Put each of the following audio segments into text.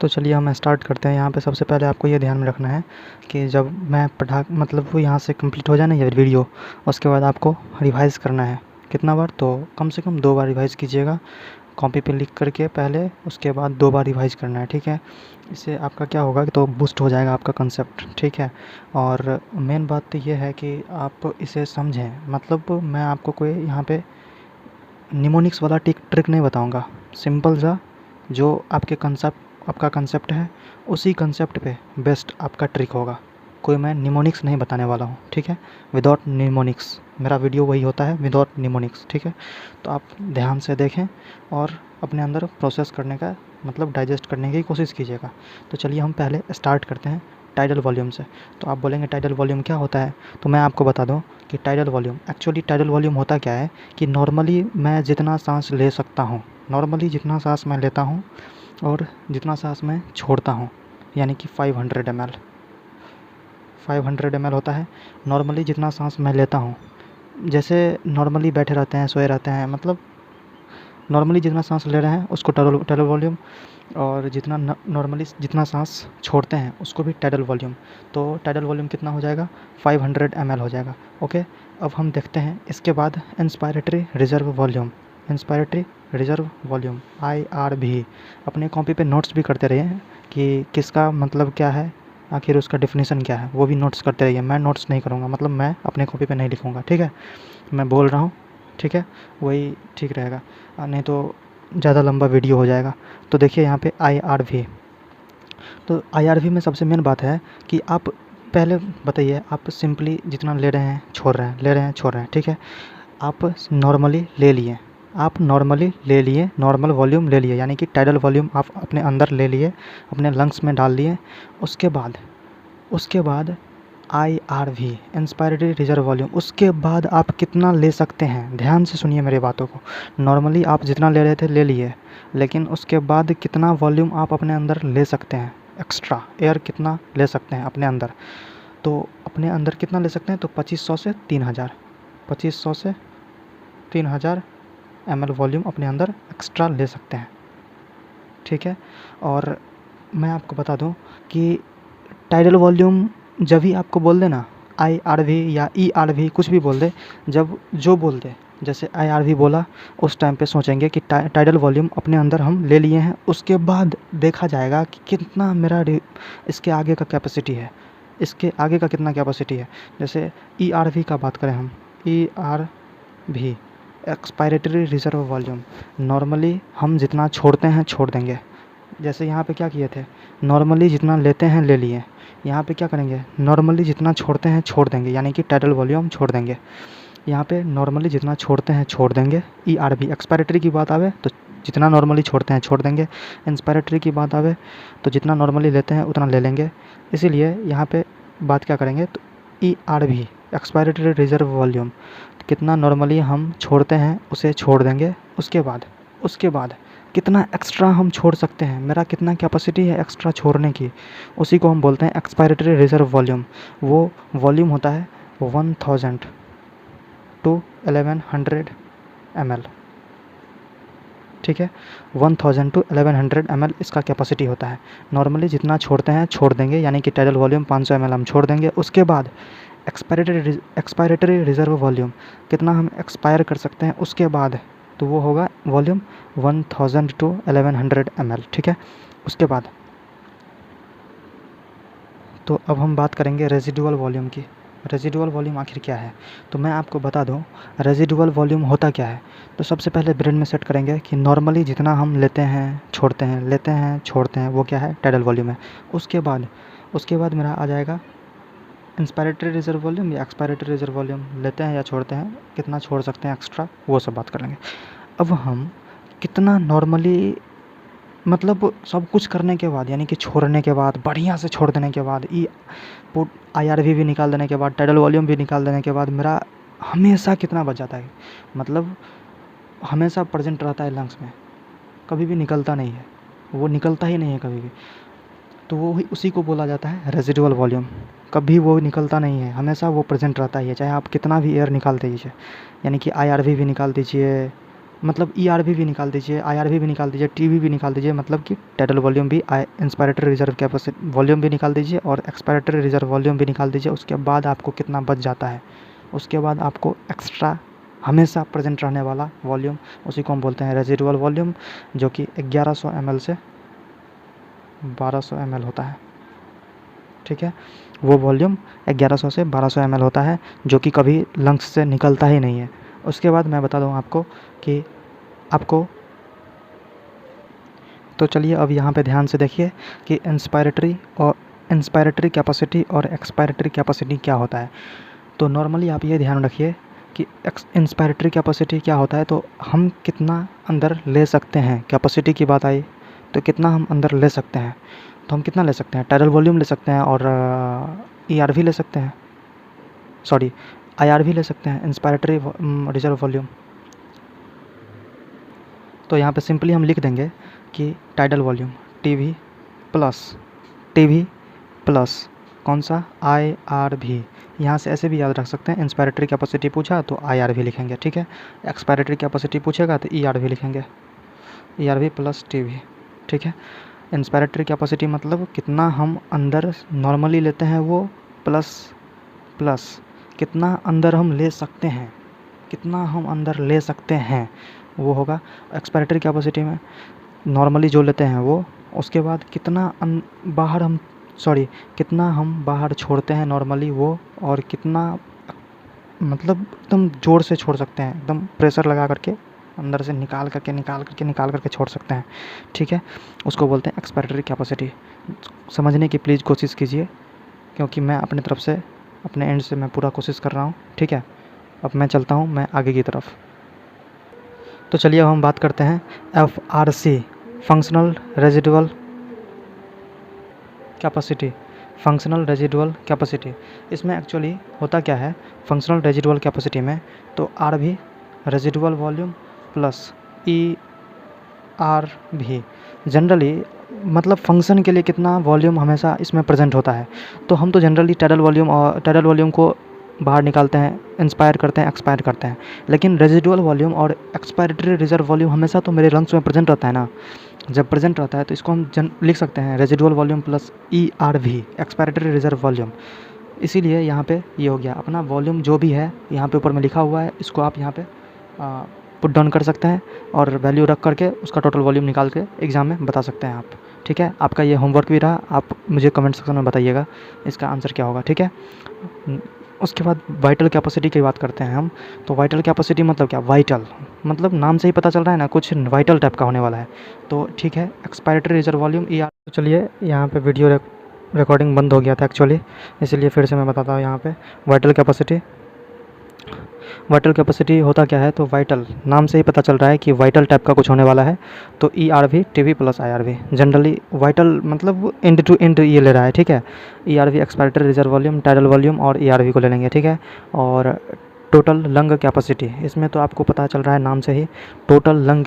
तो चलिए हम स्टार्ट करते हैं। यहाँ पे सबसे पहले आपको ये ध्यान में रखना है कि जब मैं मतलब वो यहाँ से कंप्लीट हो जाए ना ये वीडियो, उसके बाद आपको रिवाइज़ करना है। कितना बार? तो कम से कम 2 बार रिवाइज़ कीजिएगा कॉपी पे लिख करके पहले, उसके बाद 2 बार रिवाइज़ करना है, ठीक है। इससे आपका क्या होगा कि तो बूस्ट हो जाएगा आपका कंसेप्ट, ठीक है। और मेन बात तो ये है कि आप इसे समझें। मतलब मैं आपको कोई यहाँ पे निमोनिक्स वाला ट्रिक नहीं बताऊँगा। सिंपल सा जो आपका कंसेप्ट है, उसी कंसेप्ट पे बेस्ट आपका ट्रिक होगा। कोई मैं निमोनिक्स नहीं बताने वाला हूँ, ठीक है। विदाउट निमोनिक्स मेरा वीडियो वही होता है, विदाउट निमोनिक्स, ठीक है। तो आप ध्यान से देखें और अपने अंदर प्रोसेस करने का मतलब डाइजेस्ट करने की कोशिश कीजिएगा। तो चलिए हम पहले स्टार्ट करते हैं टाइडल वॉल्यूम से। तो आप बोलेंगे टाइडल वॉल्यूम क्या होता है? तो मैं आपको बता दूं कि टाइडल वॉल्यूम होता क्या है कि नॉर्मली मैं जितना सांस ले सकता हूँ, नॉर्मली जितना सांस मैं लेता हूँ और जितना सांस मैं छोड़ता हूँ, यानी कि 500 ml 500 ml होता है नॉर्मली जितना सांस मैं लेता हूँ। जैसे नॉर्मली बैठे रहते हैं, सोए रहते हैं, मतलब नॉर्मली जितना सांस ले रहे हैं उसको टाइडल वॉल्यूम, और जितना नॉर्मली जितना सांस छोड़ते हैं उसको भी टाइडल वॉल्यूम। तो टाइडल वॉल्यूम कितना हो जाएगा? 500 ml हो जाएगा, ओके। अब हम देखते हैं इसके बाद इंस्पायरेटरी रिजर्व वॉल्यूम IRV। अपने कॉपी पे नोट्स भी करते रहिए कि किसका मतलब क्या है, आखिर उसका डेफिनेशन क्या है, वो भी नोट्स करते रहिए। मैं नोट्स नहीं करूँगा, मतलब मैं अपने कॉपी पे नहीं लिखूँगा, ठीक है। मैं बोल रहा हूँ, ठीक है, वही ठीक रहेगा, नहीं तो ज़्यादा लंबा वीडियो हो जाएगा। तो देखिए यहाँ पे IRV। तो IRV में सबसे मेन बात है कि आप पहले बताइए, आप सिंपली जितना ले रहे हैं छोड़ रहे हैं, ले रहे हैं छोड़ रहे हैं, ठीक है। आप नॉर्मली ले लिए, नॉर्मल वॉल्यूम ले लिए, यानी कि टाइडल वॉल्यूम आप अपने अंदर ले लिए, अपने लंग्स में डाल लिए। उसके बाद IRV इंस्पायरेटरी रिजर्व वॉल्यूम, उसके बाद आप कितना ले सकते हैं, ध्यान से सुनिए मेरी बातों को। नॉर्मली आप जितना ले रहे थे ले लिए, लेकिन उसके बाद कितना वॉल्यूम आप अपने अंदर ले सकते हैं, एक्स्ट्रा एयर कितना ले सकते हैं अपने अंदर। तो अपने अंदर कितना ले सकते हैं? तो 2500 से 3000 ml वॉल्यूम अपने अंदर एक्स्ट्रा ले सकते हैं, ठीक है। और मैं आपको बता दूं कि टाइडल वॉल्यूम जब भी आपको बोल दे ना, IRV या ERV कुछ भी बोल दे, जब जो बोल दे, जैसे IRV बोला, उस टाइम पे सोचेंगे कि टाइडल वॉल्यूम अपने अंदर हम ले लिए हैं। उसके बाद देखा जाएगा कि कितना मेरा इसके आगे का कैपेसिटी है, इसके आगे का कितना कैपेसिटी है। जैसे ERV का बात करें हम, ERV expiratory reserve volume, normally हम जितना छोड़ते हैं छोड़ देंगे। जैसे यहाँ पे क्या किए थे, नॉर्मली जितना लेते हैं ले लिए, यहाँ पे क्या करेंगे, नॉर्मली जितना छोड़ते हैं छोड़ देंगे, यानी कि टाइडल वॉल्यूम छोड़ देंगे। यहाँ पे नॉर्मली जितना छोड़ते हैं छोड़ देंगे। ERV एक्सपायरेटरी की बात आवे तो जितना नॉर्मली छोड़ते हैं छोड़ देंगे, इंस्पायरेटरी की बात आवे तो जितना नॉर्मली लेते हैं उतना ले लेंगे। इसीलिए यहाँ पे बात क्या करेंगे, तो ERV एक्सपायरेटरी रिजर्व वॉल्यूम, कितना नॉर्मली हम छोड़ते हैं उसे छोड़ देंगे। उसके बाद कितना एक्स्ट्रा हम छोड़ सकते हैं, मेरा कितना कैपेसिटी है एक्स्ट्रा छोड़ने की, उसी को हम बोलते हैं एक्सपायरेटरी रिजर्व वॉल्यूम। वो वॉल्यूम होता है 1000 to 1100 ml, ठीक है। 1000 to 1100 ml इसका कैपेसिटी होता है। नॉर्मली जितना छोड़ते हैं छोड़ देंगे, यानी कि टाइडल वॉल्यूम 500 ml हम छोड़ देंगे। उसके बाद एक्सपायरेटरी रिजर्व वॉल्यूम, कितना हम एक्सपायर कर सकते हैं उसके बाद, तो वो होगा वॉल्यूम 1000 to 1100 ml, ठीक है। उसके बाद तो अब हम बात करेंगे रेजिडुअल वॉल्यूम की। रेजिडुअल वॉल्यूम आखिर क्या है? तो मैं आपको बता दूं रेजिडुअल वॉल्यूम होता क्या है। तो सबसे पहले ब्रेन में सेट करेंगे कि नॉर्मली जितना हम लेते हैं छोड़ते हैं, वो क्या है, टाइडल वॉल्यूम है। उसके बाद मेरा आ जाएगा इंस्पायरेटरी रिजर्व वॉल्यूम या एक्सपायरेटरी रिजर्व वॉल्यूम, लेते हैं या छोड़ते हैं, कितना छोड़ सकते हैं एक्स्ट्रा, वो सब बात कर लेंगे। अब हम कितना नॉर्मली, मतलब सब कुछ करने के बाद, यानी कि छोड़ने के बाद, बढ़िया से छोड़ देने के बाद, IRV भी निकाल देने के बाद, टाइडल वॉल्यूम भी निकाल देने के बाद, मेरा हमेशा कितना बच जाता है, मतलब हमेशा प्रेजेंट रहता है लंग्स में, कभी भी निकलता नहीं है, वो निकलता ही नहीं है कभी भी। तो वो उसी को बोला जाता है रेजिडुअल वॉल्यूम। कभी वो निकलता नहीं है, हमेशा वो प्रेजेंट रहता ही है, चाहे आप कितना भी एयर निकाल दीजिए, यानी कि IRV भी निकाल दीजिए, मतलब ERV भी निकाल दीजिए, IRV भी निकाल दीजिए, TV भी निकाल दीजिए, मतलब कि टाइडल वॉल्यूम भी, इंस्पायरेटरी रिजर्व कैपेसिटी वॉल्यूम भी निकाल दीजिए और एक्सपायरेटरी रिजर्व वॉल्यूम भी निकाल दीजिए। उसके बाद आपको कितना बच जाता है, उसके बाद आपको एक्स्ट्रा हमेशा प्रेजेंट रहने वाला वॉल्यूम, उसी को हम बोलते हैं रेजिडुअल वॉल्यूम, जो कि 1100 ml से 1200 ml होता है। ठीक है, वो वॉल्यूम 1100 से 1200 ml होता है, जो कि कभी लंग्स से निकलता ही नहीं है। उसके बाद मैं बता दूँ आपको कि आपको, तो चलिए अब यहाँ पे ध्यान से देखिए कि इंस्पायरेटरी कैपेसिटी और एक्सपायरेटरी कैपेसिटी क्या होता है। तो नॉर्मली आप ये ध्यान रखिए कि इंस्पायरेटरी कैपेसिटी क्या होता है, तो हम कितना अंदर ले सकते हैं, कैपेसिटी की बात आई तो कितना हम अंदर ले सकते हैं, तो हम कितना ले सकते हैं, टाइडल वॉल्यूम ले सकते हैं और ERV ले सकते हैं, सॉरी IRV ले सकते हैं, इंस्पायरेटरी रिजर्व वॉल्यूम। तो यहाँ पे सिंपली हम लिख देंगे कि टाइडल वॉल्यूम टीवी प्लस कौन सा IRV। यहाँ से ऐसे भी याद रख सकते हैं, इंस्पायरेटरी कैपेसिटी पूछा तो IRV लिखेंगे, ठीक है। एक्सपायरेटरी कैपेसिटी पूछेगा तो ERV लिखेंगे, ERV प्लस TV, ठीक है। इंस्पायरेटरी कैपेसिटी मतलब कितना हम अंदर नॉर्मली लेते हैं वो, प्लस कितना अंदर हम ले सकते हैं, कितना हम अंदर ले सकते हैं वो होगा एक्सपायरेटरी कैपेसिटी में, नॉर्मली जो लेते हैं वो। उसके बाद कितना कितना हम बाहर छोड़ते हैं नॉर्मली वो, और कितना मतलब एकदम ज़ोर से छोड़ सकते हैं, एकदम प्रेशर लगा करके अंदर से निकाल करके छोड़ सकते हैं, ठीक है। उसको बोलते हैं एक्सपायरेटरी कैपेसिटी। समझने की प्लीज़ कोशिश कीजिए, क्योंकि मैं अपने तरफ से, अपने एंड से मैं पूरा कोशिश कर रहा हूँ, ठीक है। अब मैं चलता हूँ मैं आगे की तरफ। तो चलिए अब हम बात करते हैं FRC, फंक्शनल रेजिडुअल कैपेसिटी। इसमें एक्चुअली होता क्या है, फंक्शनल रेजिडुअल कैपेसिटी में तो RV residual volume plus ERV generally मतलब फंक्शन के लिए कितना वॉल्यूम हमेशा इसमें प्रेजेंट होता है। तो हम तो जनरली टाइडल वॉल्यूम को बाहर निकालते हैं, इंस्पायर करते हैं, एक्सपायर करते हैं, लेकिन रेजिडुअल वॉल्यूम और एक्सपायरेटरी रिजर्व वॉल्यूम हमेशा तो मेरे लंग्स में प्रेजेंट रहता है ना। जब प्रेजेंट रहता है तो इसको हम लिख सकते हैं residual volume plus ERV, expiratory reserve volume. इसीलिए यहाँ पे ये हो गया अपना वॉल्यूम जो भी है यहाँ पे ऊपर में लिखा हुआ है, इसको आप यहाँ पे पुट डाउन कर सकते हैं और वैल्यू रख करके उसका टोटल वॉल्यूम निकाल के एग्ज़ाम में बता सकते हैं आप, ठीक है। आपका ये होमवर्क भी रहा, आप मुझे कमेंट सेक्शन में बताइएगा इसका आंसर क्या होगा, ठीक है। उसके बाद वाइटल कैपेसिटी की बात करते हैं हम। तो वाइटल कैपेसिटी मतलब क्या, वाइटल मतलब नाम से ही पता चल रहा है ना, कुछ वाइटल टाइप का होने वाला है, तो ठीक है। Expiratory reserve volume ER। तो चलिए यहाँ पे वीडियो रिकॉर्डिंग बंद हो गया था एक्चुअली, इसलिए फिर से मैं बताता हूँ यहाँ पे वाइटल कैपेसिटी होता क्या है। तो वाइटल नाम से ही पता चल रहा है कि वाइटल टाइप का कुछ होने वाला है, तो ERV TV plus IRV। Generally vital मतलब एंड टू एंड ये ले रहा है, ठीक है। ERV expiratory reserve volume, tidal volume और ERV को ले लेंगे, ठीक है। और टोटल लंग कैपेसिटी, इसमें तो आपको पता चल रहा है नाम से ही, टोटल लंग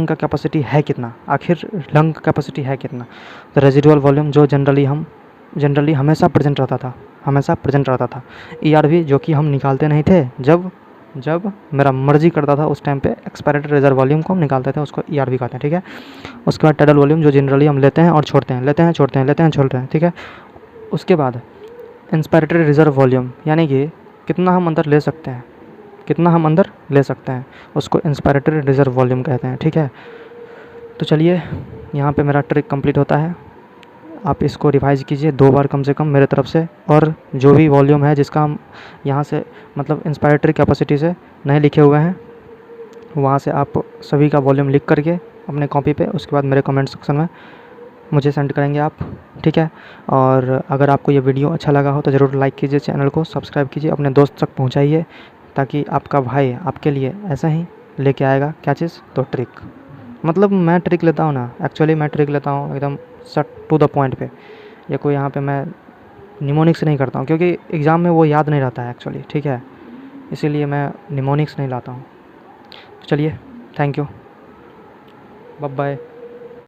का कैपेसिटी है कितना, आखिर लंग कैपेसिटी है कितना। तो रेजिडुअल वॉल्यूम जो जनरली हमेशा प्रेजेंट रहता था, ERV जो कि हम निकालते नहीं थे, जब मेरा मर्जी करता था उस टाइम पे एक्सपायरेटरी रिजर्व वॉल्यूम को हम निकालते थे, उसको ERV कहते हैं, ठीक है। उसके बाद टाइडल वॉल्यूम जो जनरली हम लेते हैं और छोड़ते हैं, छोड़ते हैं, ठीक है। उसके बाद इंस्पायरेटरी रिजर्व वॉल्यूम यानी कि कितना हम अंदर ले सकते हैं, उसको इंस्पायरेटरी रिजर्व वॉल्यूम कहते हैं, ठीक है। तो चलिए यहाँ पे मेरा ट्रिक कंप्लीट होता है, आप इसको रिवाइज कीजिए 2 बार कम से कम मेरे तरफ से, और जो भी वॉल्यूम है जिसका हम यहाँ से मतलब इंस्पायरेटरी कैपेसिटी से नहीं लिखे हुए हैं, वहाँ से आप सभी का वॉल्यूम लिख करके अपने कॉपी पे, उसके बाद मेरे कमेंट सेक्शन में मुझे सेंड करेंगे आप, ठीक है। और अगर आपको ये वीडियो अच्छा लगा हो तो ज़रूर लाइक कीजिए, चैनल को सब्सक्राइब कीजिए, अपने दोस्त तक पहुँचाइए, ताकि आपका भाई आपके लिए ऐसा ही लेके आएगा क्या चीज़, तो ट्रिक। मतलब मैं ट्रिक लेता हूँ ना, एक्चुअली मैं ट्रिक लेता हूँ एकदम सट टू द पॉइंट पे, या कोई यहाँ पे मैं निमोनिक्स नहीं करता हूँ, क्योंकि एग्ज़ाम में वो याद नहीं रहता है एक्चुअली, ठीक है। इसीलिए मैं निमोनिक्स नहीं लाता हूँ। तो चलिए, थैंक यू, बाय बाय।